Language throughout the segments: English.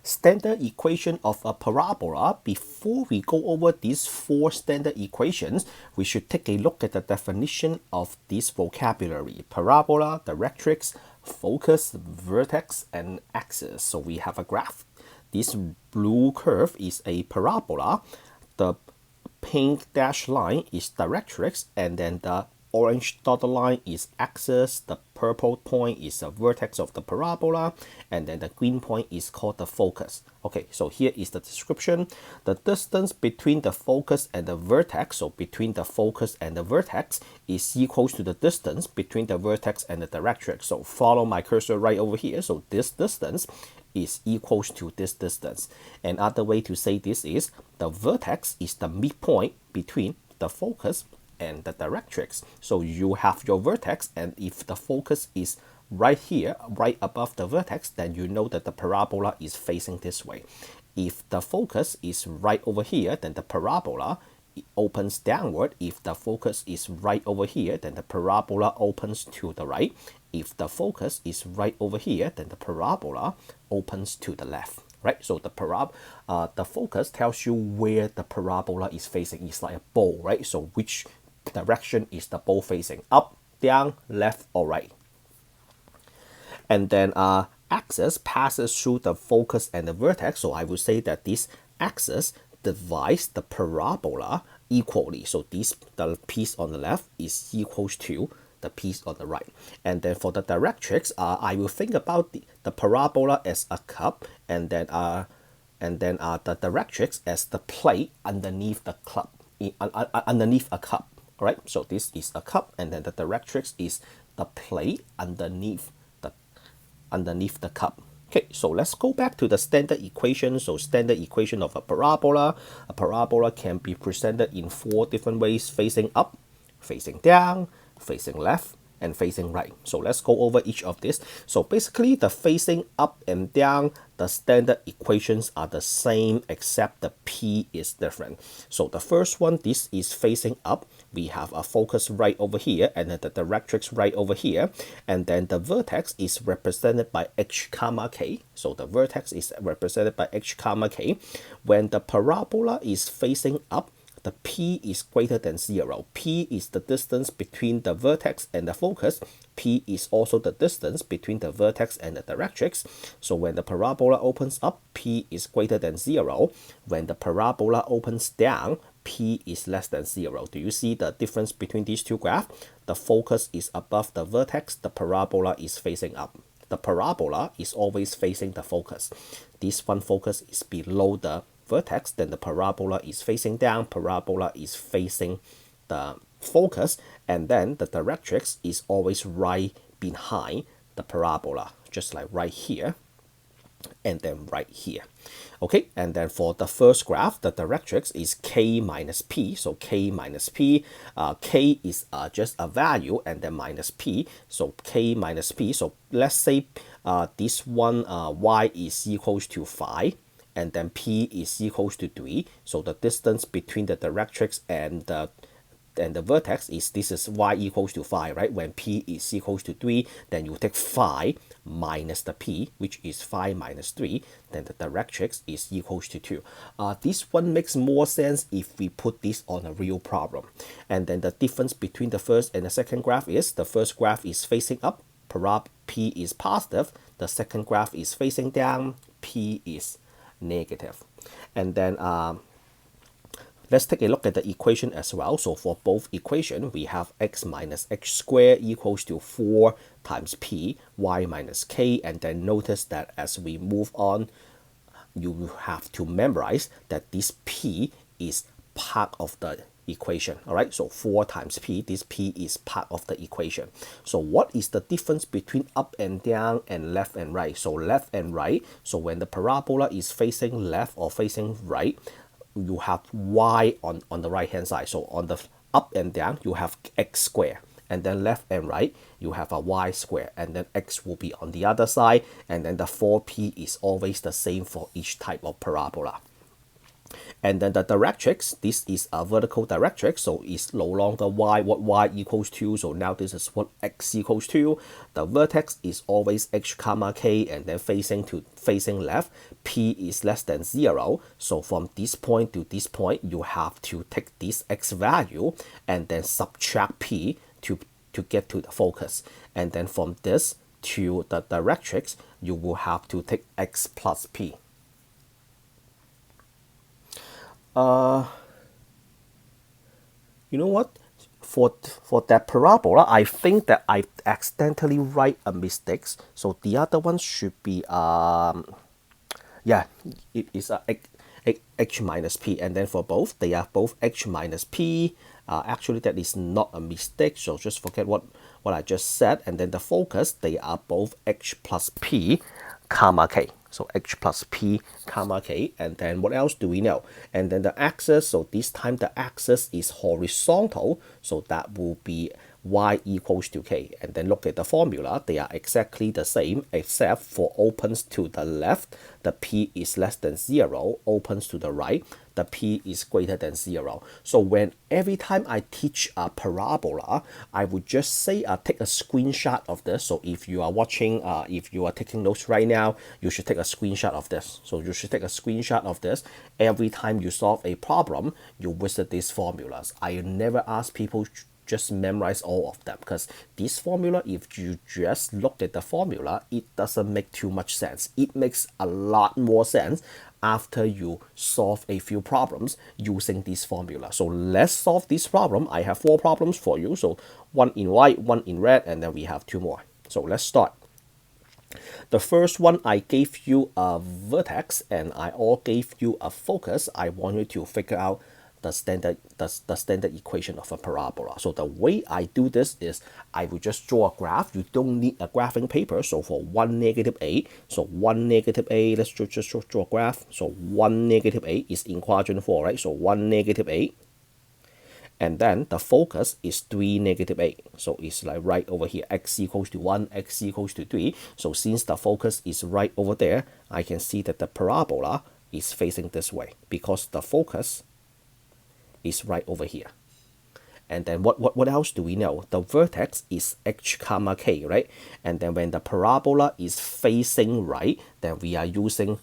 standard equation of a parabola. Before we go over these 4 standard equations, we should take a look at the definition of this vocabulary: parabola, directrix, focus, vertex, and axis. So we have a graph. This blue curve is a parabola. The pink dashed line is directrix, and then the orange dotted line is axis, the purple point is the vertex of the parabola, and then the green point is called the focus. Okay, so here is the description. The distance between the focus and the vertex, so between the focus and the vertex, is equals to the distance between the vertex and the directrix. So follow my cursor right over here. So this distance is equals to this distance. Another way to say this is the vertex is the midpoint between the focus and the directrix. So you have your vertex, and if the focus is right here, right above the vertex, then you know that the parabola is facing this way. If the focus is right over here, then the parabola opens downward. If the focus is right over here, then the parabola opens to the right. If the focus is right over here, then the parabola opens to the left. Right, so the focus tells you where the parabola is facing. It's like a bowl, right? So which direction is the bowl facing? Up, down, left, or right? And then axis passes through the focus and the vertex. So I would say that this axis divides the parabola equally. So the piece on the left is equals to the piece on the right. And then for the directrix, I will think about the parabola as a cup, and then the directrix as the plate underneath the cup, underneath a cup. All right, so this is a cup, and then the directrix is the plate underneath the cup. Okay, so let's go back to the standard equation. So standard equation of a parabola. A parabola can be presented in 4 different ways: facing up, facing down, facing left, and facing right. So let's go over each of this. So basically, the facing up and down, the standard equations are the same, except the P is different. So the first one, this is facing up. We have a focus right over here, and then the directrix right over here, and then the vertex is represented by H comma K. So the vertex is represented by H comma K. When the parabola is facing up, the P is greater than 0. P is the distance between the vertex and the focus. P is also the distance between the vertex and the directrix. So when the parabola opens up, P is greater than 0. When the parabola opens down, P is less than 0. Do you see the difference between these two graphs? The focus is above the vertex. The parabola is facing up. The parabola is always facing the focus. This one focus is below the vertex, then the parabola is facing down, parabola is facing the focus, and then the directrix is always right behind the parabola, just like right here and then right here. Okay, and then for the first graph, the directrix is K minus P. So K minus P, K is just a value, and then minus P. So K minus P. So let's say this one, Y is equals to 5. And then P is equals to 3. So the distance between the directrix and the vertex is, this is Y equals to 5, right? When P is equals to 3, then you take 5 minus the P, which is 5 minus 3, then the directrix is equals to 2. This one makes more sense if we put this on a real problem. And then the difference between the first and the second graph is, the first graph is facing up, P is positive. The second graph is facing down, P is negative. And then let's take a look at the equation as well. So for both equation, we have x minus h squared equals to 4 times p, y minus k. And then notice that as we move on, you have to memorize that this p is part of the equation. All right, so 4 times p, this p is part of the equation. So what is the difference between up and down and left and right? So left and right, so when the parabola is facing left or facing right, you have y on the right hand side. So on the up and down, you have x squared, and then left and right, you have a y squared, and then x will be on the other side, and then the 4p is always the same for each type of parabola. And then the directrix, this is a vertical directrix, so it's no longer y, what y equals to, so now this is what x equals to. The vertex is always h comma k, and then facing left, p is less than 0. So from this point to this point, you have to take this x value and then subtract p to get to the focus. And then from this to the directrix, you will have to take x plus p. You know what? For that parabola, I think that I accidentally write a mistake. So the other one should be yeah, it is a h minus p, and then for both, they are both h minus p. Actually, that is not a mistake, so just forget what I just said. And then the focus, they are both h plus p comma k. So h plus p comma k. And then what else do we know? And then the axis, so this time the axis is horizontal, so that will be y equals to k. And then look at the formula, they are exactly the same, except for opens to the left, the p is less than 0, opens to the right, the p is greater than 0. So when every time I teach a parabola, I would just say take a screenshot of this. So if you are watching, if you are taking notes right now, you should take a screenshot of this. So you should take a screenshot of this. Every time you solve a problem, you visit these formulas. I never ask people just memorize all of them, because this formula, if you just look at the formula, it doesn't make too much sense. It makes a lot more sense after you solve a few problems using this formula. So let's solve this problem. I have 4 problems for you. So one in white, one in red, and then we have 2 more. So let's start. The first one, I gave you a vertex and I all gave you a focus. I want you to figure out the standard equation of a parabola. So the way I do this is I will just draw a graph. You don't need a graphing paper. So for 1, -a, so 1, -a, let's just draw a graph. So 1, -a is in quadrant 4, right? So 1, -a, and then the focus is 3, -a. So it's like right over here, x equals to 1, x equals to 3. So since the focus is right over there, I can see that the parabola is facing this way because the focus is right over here. And then what else do we know? The vertex is h comma k, right? And then when the parabola is facing right, then we are using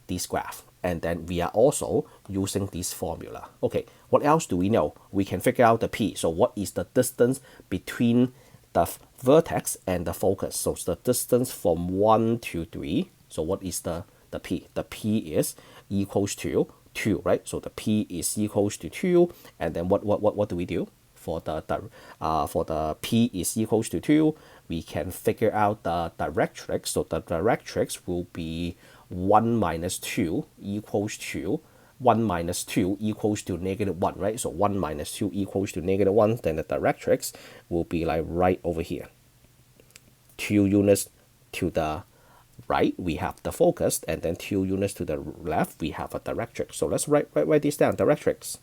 this graph. And then we are also using this formula. Okay, what else do we know? We can figure out the p. So what is the distance between the vertex and the focus? So it's the distance from 1 to 3. So what is the p? The p is equals to 2, right? So the p is equals to 2, and then what do we do for the p is equals to 2? We can figure out the directrix. So the directrix will be 1 minus 2 equals to 1 minus 2 equals to -1, right? So 1 minus 2 equals to -1. Then the directrix will be like right over here. 2 units to the right, we have the focus, and then 2 units to the left, we have a directrix. So let's write this down, directrix,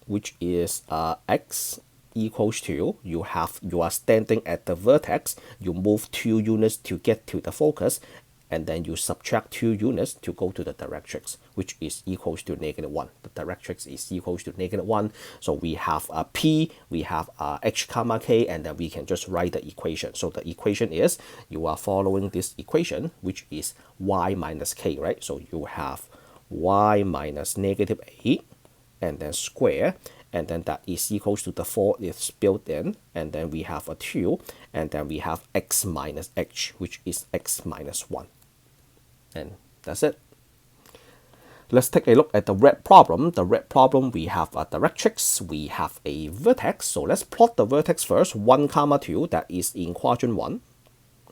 which is x equals to, you are standing at the vertex, you move 2 units to get to the focus, and then you subtract 2 units to go to the directrix, which is equals to -1. The directrix is equals to -1. So we have a p, we have h comma k, and then we can just write the equation. So the equation is, you are following this equation, which is y minus k, right? So you have y minus -8, and then square, and then that is equals to the 4 is built in, and then we have a 2, and then we have x minus h, which is x minus 1. And that's it. Let's take a look at the red problem. The red problem, we have a directrix, we have a vertex. So let's plot the vertex first, 1, 2, that is in quadrant 1.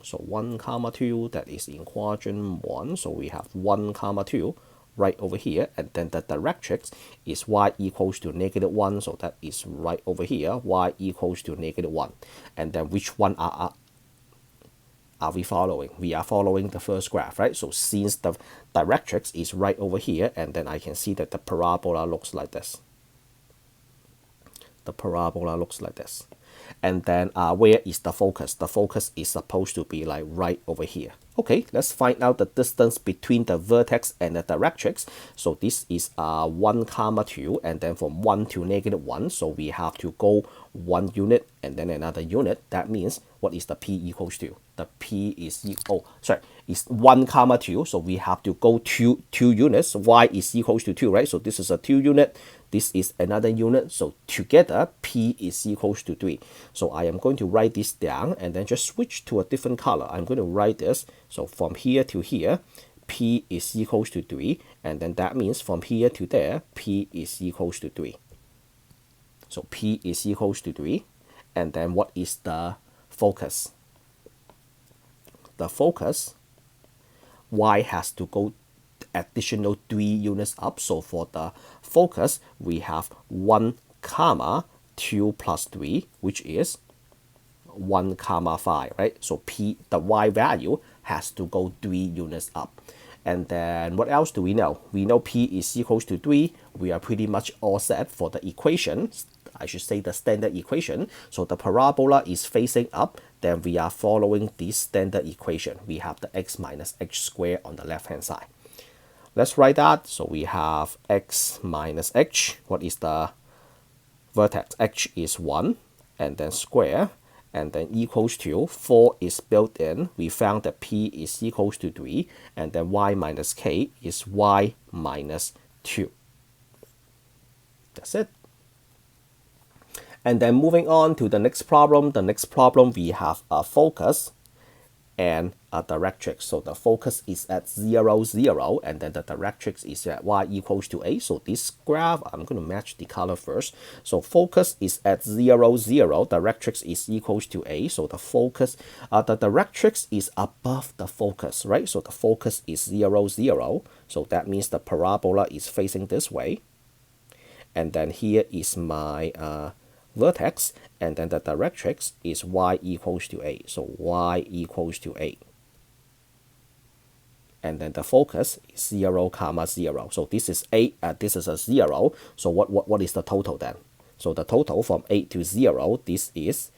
So 1, 2, that is in quadrant 1. So we have 1, 2 right over here, and then the directrix is y equals to -1, so that is right over here, y equals to -1. And then which one are we following? We are following the first graph, right? So since the directrix is right over here, and then I can see that the parabola looks like this. The parabola looks like this. And then where is the focus? The focus is supposed to be like right over here. Okay, let's find out the distance between the vertex and the directrix. So this is 1 comma 2, and then from 1 to -1. So we have to go 1 unit and then another unit. That means what is the P equals to? The P is is 1 comma 2. So we have to go two units. Y is equals to 2, right? So this is a 2 unit. This is another unit. So together P is equals to 3. So I am going to write this down and then just switch to a different color. I'm going to write this. So from here to here, P is equals to 3. And then that means from here to there, P is equals to 3. So P is equals to 3. And then what is the focus? The focus, Y has to go additional 3 units up. So for the focus, we have 1 comma 2 plus 3, which is 1 comma 5, right? So P, the Y value has to go 3 units up. And then what else do we know? We know P is equals to 3. We are pretty much all set for the equation. I should say the standard equation. So the parabola is facing up. Then we are following this standard equation. We have the x minus h squared on the left hand side. Let's write that. So we have x minus h. What is the vertex? H is 1, and then square, and then equals to 4 is built in. We found that P is equals to 3, and then y minus k is y minus 2. That's it. And then moving on to the next problem. The next problem, we have a focus and a directrix. So the focus is at 0, 0, and then the directrix is at y equals to a. So this graph, I'm going to match the color first. So focus is at 0, 0, directrix is equals to a. So the focus, the directrix is above the focus, right? So the focus is 0, 0. So that means the parabola is facing this way. And then here is my vertex, and then the directrix is y equals to a. So y equals to a. And then the focus is 0 comma 0. So this is 8, this is a 0. So what is the total then? So the total from 8 to 0, this is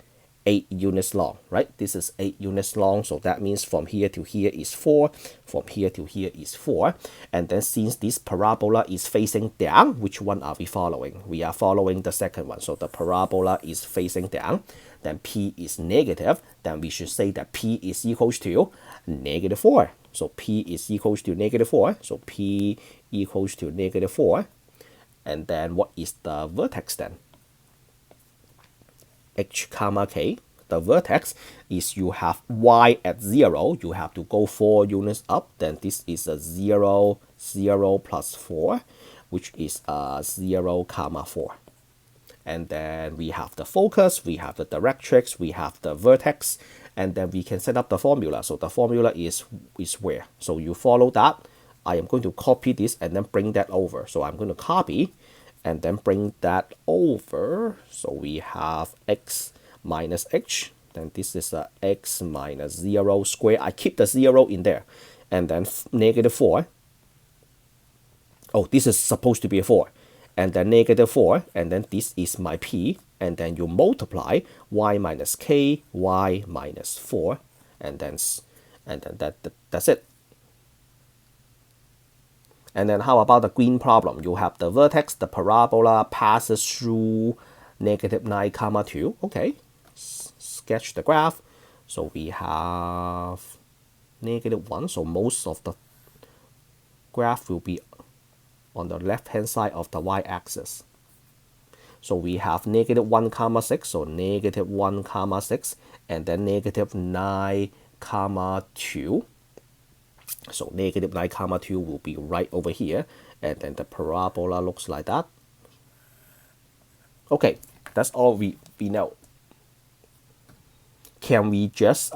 8 units long, right? This is 8 units long. So that means from here to here is 4. From here to here is 4. And then since this parabola is facing down, which one are we following? We are following the second one. So the parabola is facing down. Then P is negative. Then we should say that P is equals to -4. So P is equals to -4. So P equals to -4. And then what is the vertex then? H comma k. The vertex is you have y at 0. You have to go 4 units up. Then this is a 0, 0 plus 4, which is 0 comma 4. And then we have the focus, we have the directrix, we have the vertex, and then we can set up the formula. So the formula is where? So you follow that. I am going to copy this and then bring that over. So I'm going to copy and then bring that over. So we have x minus h. Then this is a x minus 0 square. I keep the 0 in there. And then -4. Oh, this is supposed to be a 4. And then -4. And then this is my p. And then you multiply y minus k, y minus 4. And then that's it. And then how about the green problem? You have the vertex, the parabola passes through -9 comma 2. Okay, sketch the graph. So we have -1. So most of the graph will be on the left hand side of the y-axis. So we have -1 comma 6. So -1 comma 6, and then -9 comma 2. So -9 comma 2 will be right over here, and then the parabola looks like that. Okay, that's all we know. Can we just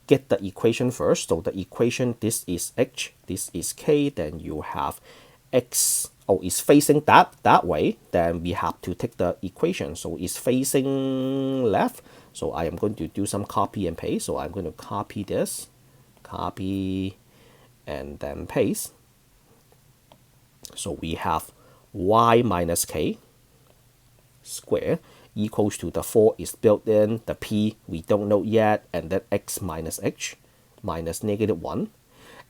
get the equation first? So the equation, this is h, this is k, then you have x, oh, it's facing that way, then we have to take the equation. So it's facing left. So I am going to do some copy and paste. So I'm going to copy this, copy, and then paste. So we have y minus k square equals to the 4 is built in, the p we don't know yet, and then x minus h minus -1.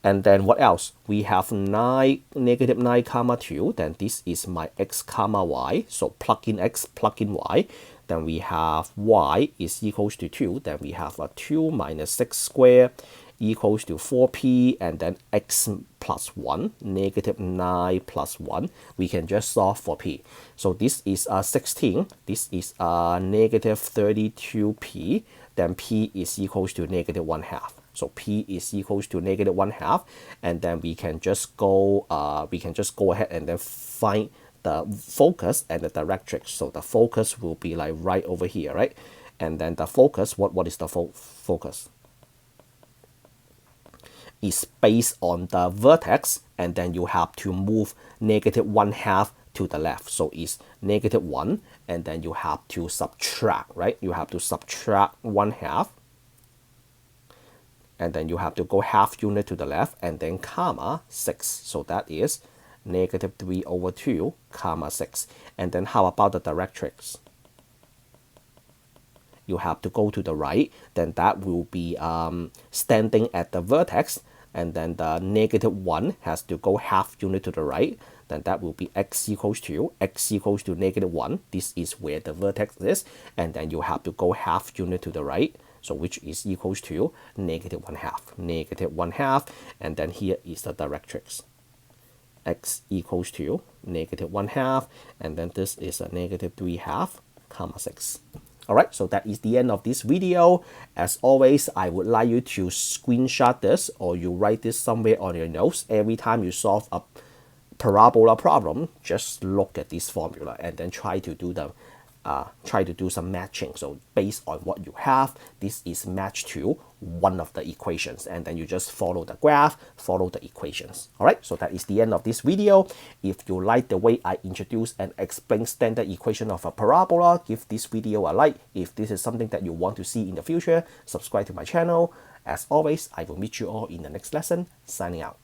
And then what else? We have 9, -9 comma 2. Then this is my x comma y. So plug in x, plug in y. Then we have y is equals to 2. Then we have a 2 minus 6 squared equals to 4p. And then x plus 1, -9 plus 1. We can just solve for p. So this is 16. This is -32p. Then p is equals to -1/2. So p is equals to -1/2, and then we can just go ahead and then find the focus and the directrix. So the focus will be like right over here, right? And then the focus, what is the focus? Is based on the vertex, and then you have to move -1/2 to the left. So it's -1, and then you have to subtract, right? You have to subtract 1/2. And then you have to go half unit to the left, and then comma 6. So that is -3/2 comma 6. And then how about the directrix? You have to go to the right, then that will be standing at the vertex, and then the -1 has to go half unit to the right, then that will be x equals to -1. This is where the vertex is, and then you have to go half unit to the right, so which is equals to -1/2, and then here is the directrix. X equals to -1/2, and then this is a -3/2 comma 6. Alright, so that is the end of this video. As always, I would like you to screenshot this, or you write this somewhere on your notes. Every time you solve a parabola problem, just look at this formula and then try to do some matching. So based on what you have, this is matched to one of the equations, and then you just follow the graph, follow the equations. All right, so that is the end of this video. If you like the way I introduce and explain standard equation of a parabola, give this video a like. If this is something that you want to see in the future, subscribe to my channel. As always, I will meet you all in the next lesson. Signing out.